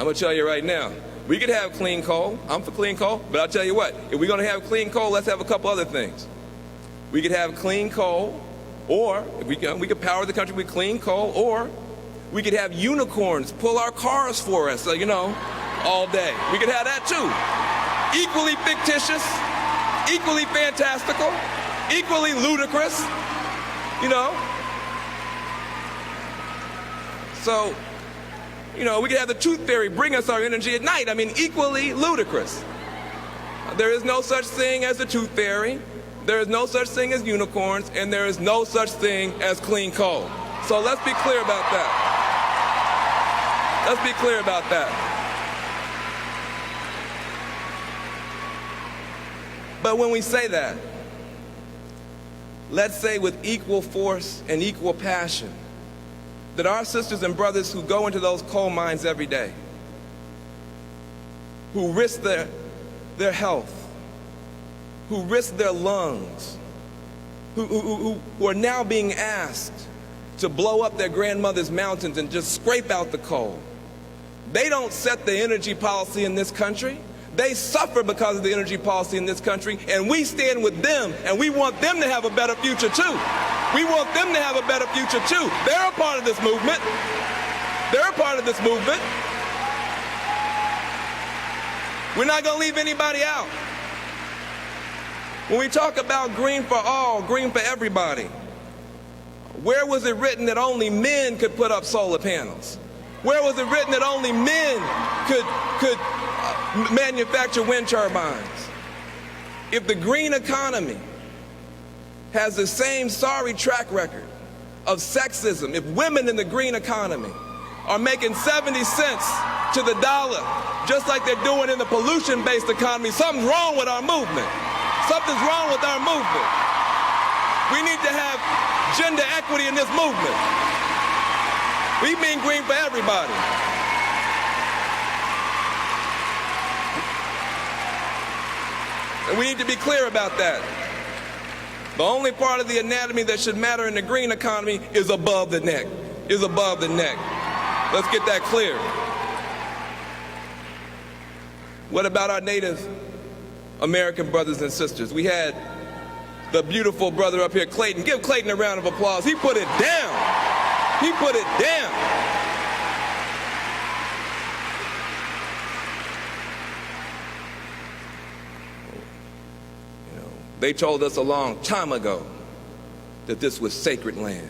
I'm going to tell you right now, we could have clean coal. I'm for clean coal, but I'll tell you what, if we're going to have clean coal, let's have a couple other things. We could have clean coal, or if we could power the country with clean coal, or we could have unicorns pull our cars for us, all day. We could have that too. Equally fictitious, equally fantastical, equally ludicrous, So, we could have the tooth fairy bring us our energy at night. Equally ludicrous. There is no such thing as the tooth fairy. There is no such thing as unicorns, and there is no such thing as clean coal. So let's be clear about that. Let's be clear about that. But when we say that, let's say with equal force and equal passion that our sisters and brothers who go into those coal mines every day, who risk their health, who risk their lungs, who are now being asked to blow up their grandmother's mountains and just scrape out the coal. They don't set the energy policy in this country. They suffer because of the energy policy in this country, and we stand with them, and we want them to have a better future too. We want them to have a better future too. They're a part of this movement. They're a part of this movement. We're not going to leave anybody out. When we talk about green for all, green for everybody, where was it written that only men could put up solar panels? Where was it written that only men could manufacture wind turbines? If the green economy has the same sorry track record of sexism, if women in the green economy are making 70 cents to the dollar, just like they're doing in the pollution-based economy, something's wrong with our movement. Something's wrong with our movement. We need to have gender equity in this movement. We mean green for everybody. And we need to be clear about that. The only part of the anatomy that should matter in the green economy is above the neck, is above the neck. Let's get that clear. What about our Native American brothers and sisters? We had the beautiful brother up here, Clayton. Give Clayton a round of applause. He put it down. He put it down. They told us a long time ago that this was sacred land.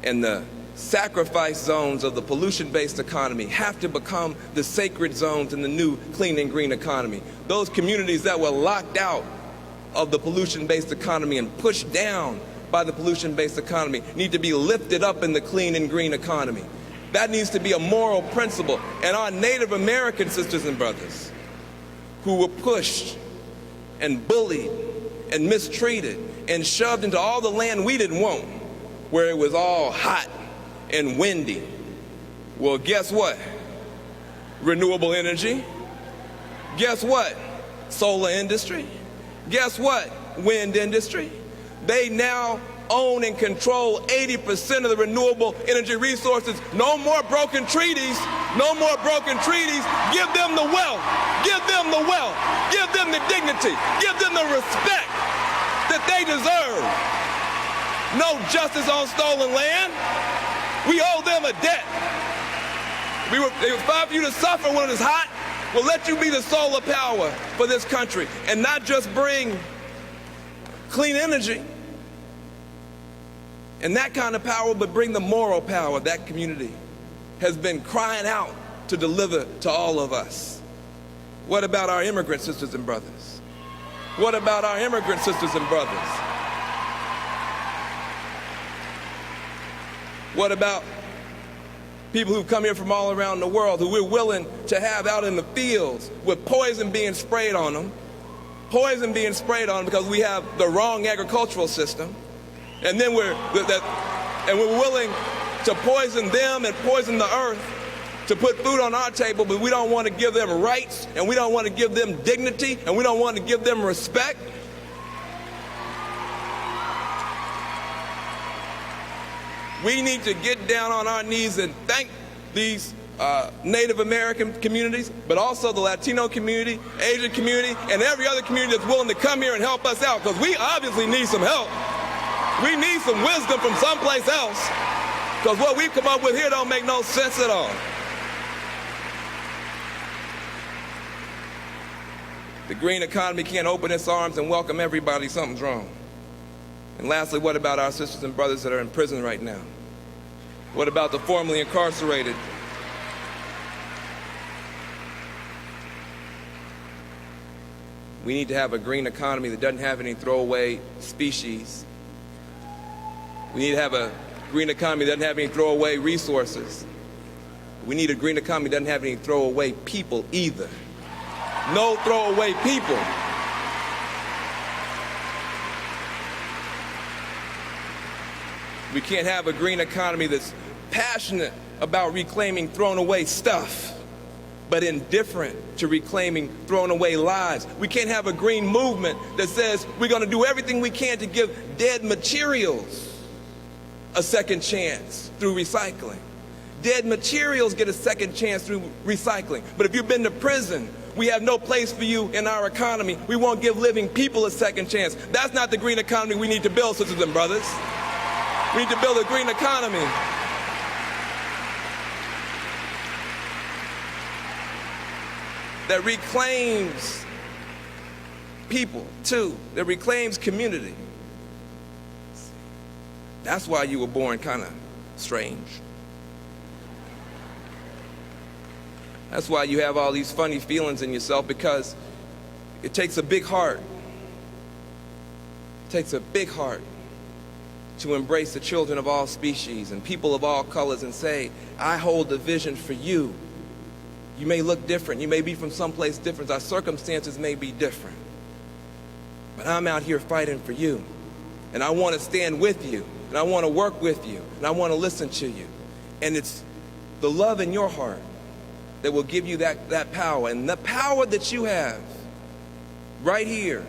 And the sacrifice zones of the pollution-based economy have to become the sacred zones in the new clean and green economy. Those communities that were locked out of the pollution-based economy and pushed down by the pollution-based economy need to be lifted up in the clean and green economy. That needs to be a moral principle. And our Native American sisters and brothers who were pushed and bullied and mistreated and shoved into all the land we didn't want, where it was all hot and windy. Well, guess what? Renewable energy. Guess what? Solar industry. Guess what? Wind industry. They now own and control 80% of the renewable energy resources. No more broken treaties. No more broken treaties. Give them the wealth. Give them the wealth. Give them the dignity. Give them the respect that they deserve. No justice on stolen land. We owe them a debt. It was fine for you to suffer when it was hot. We'll let you be the solar power for this country and not just bring clean energy and that kind of power, but bring the moral power that community has been crying out to deliver to all of us. What about our immigrant sisters and brothers? What about our immigrant sisters and brothers? What about people who come here from all around the world who we're willing to have out in the fields with poison being sprayed on them, poison being sprayed on them because we have the wrong agricultural system, and then we're willing to poison them and poison the earth to put food on our table, but we don't want to give them rights, and we don't want to give them dignity, and we don't want to give them respect? We need to get down on our knees and thank these Native American communities, but also the Latino community, Asian community, and every other community that's willing to come here and help us out, because we obviously need some help. We need some wisdom from someplace else, because what we've come up with here don't make no sense at all. The green economy can't open its arms and welcome everybody. Something's wrong. And lastly, what about our sisters and brothers that are in prison right now? What about the formerly incarcerated? We need to have a green economy that doesn't have any throwaway species. We need to have a green economy that doesn't have any throwaway resources. We need a green economy that doesn't have any throwaway people either. No throwaway people. We can't have a green economy that's passionate about reclaiming thrown away stuff, but indifferent to reclaiming thrown away lives. We can't have a green movement that says we're going to do everything we can to give dead materials a second chance through recycling. Dead materials get a second chance through recycling. But if you've been to prison, we have no place for you in our economy. We won't give living people a second chance. That's not the green economy we need to build, sisters and brothers. We need to build a green economy that reclaims people, too, that reclaims community. That's why you were born kind of strange. That's why you have all these funny feelings in yourself, because it takes a big heart. It takes a big heart to embrace the children of all species and people of all colors and say, I hold a vision for you. You may look different. You may be from someplace different. Our circumstances may be different. But I'm out here fighting for you. And I want to stand with you. And I want to work with you. And I want to listen to you. And it's the love in your heart that will give you that power. And the power that you have right here,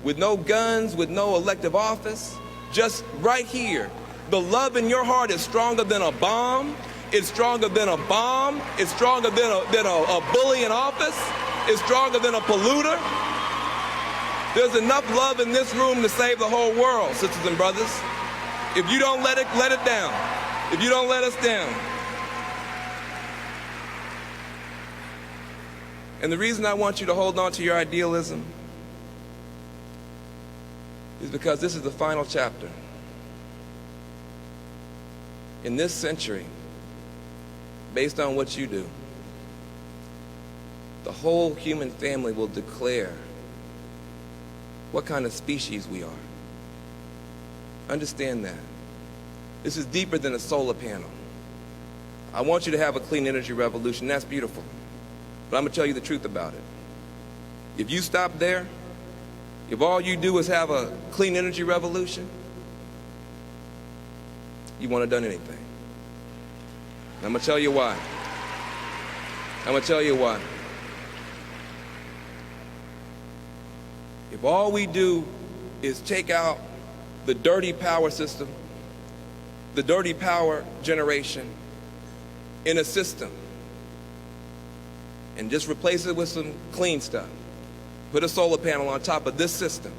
with no guns, with no elective office, just right here. The love in your heart is stronger than a bomb. It's stronger than a bomb. It's stronger than a bully in office. It's stronger than a polluter. There's enough love in this room to save the whole world, sisters and brothers. If you don't let it down. If you don't let us down. And the reason I want you to hold on to your idealism is because this is the final chapter. In this century, based on what you do, the whole human family will declare what kind of species we are. Understand that. This is deeper than a solar panel. I want you to have a clean energy revolution. That's beautiful. But I'm going to tell you the truth about it. If you stop there, if all you do is have a clean energy revolution, you won't have done anything. And I'm going to tell you why. I'm going to tell you why. If all we do is take out the dirty power system, the dirty power generation in a system, and just replace it with some clean stuff, put a solar panel on top of this system,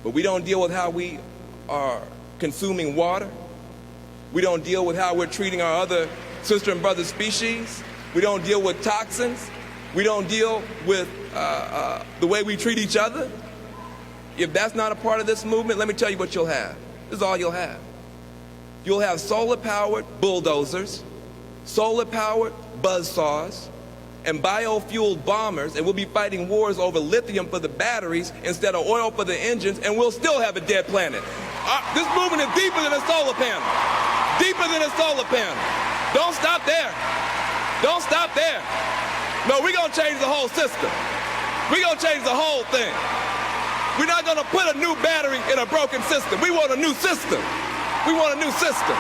but we don't deal with how we are consuming water, we don't deal with how we're treating our other sister and brother species, we don't deal with toxins, we don't deal with the way we treat each other. If that's not a part of this movement, let me tell you what you'll have. This is all you'll have. You'll have solar-powered bulldozers, solar-powered buzzsaws, and biofueled bombers, and we'll be fighting wars over lithium for the batteries instead of oil for the engines, and we'll still have a dead planet. This movement is deeper than a solar panel. Deeper than a solar panel. Don't stop there. Don't stop there. No, we're going to change the whole system. We're going to change the whole thing. We're not going to put a new battery in a broken system. We want a new system. We want a new system.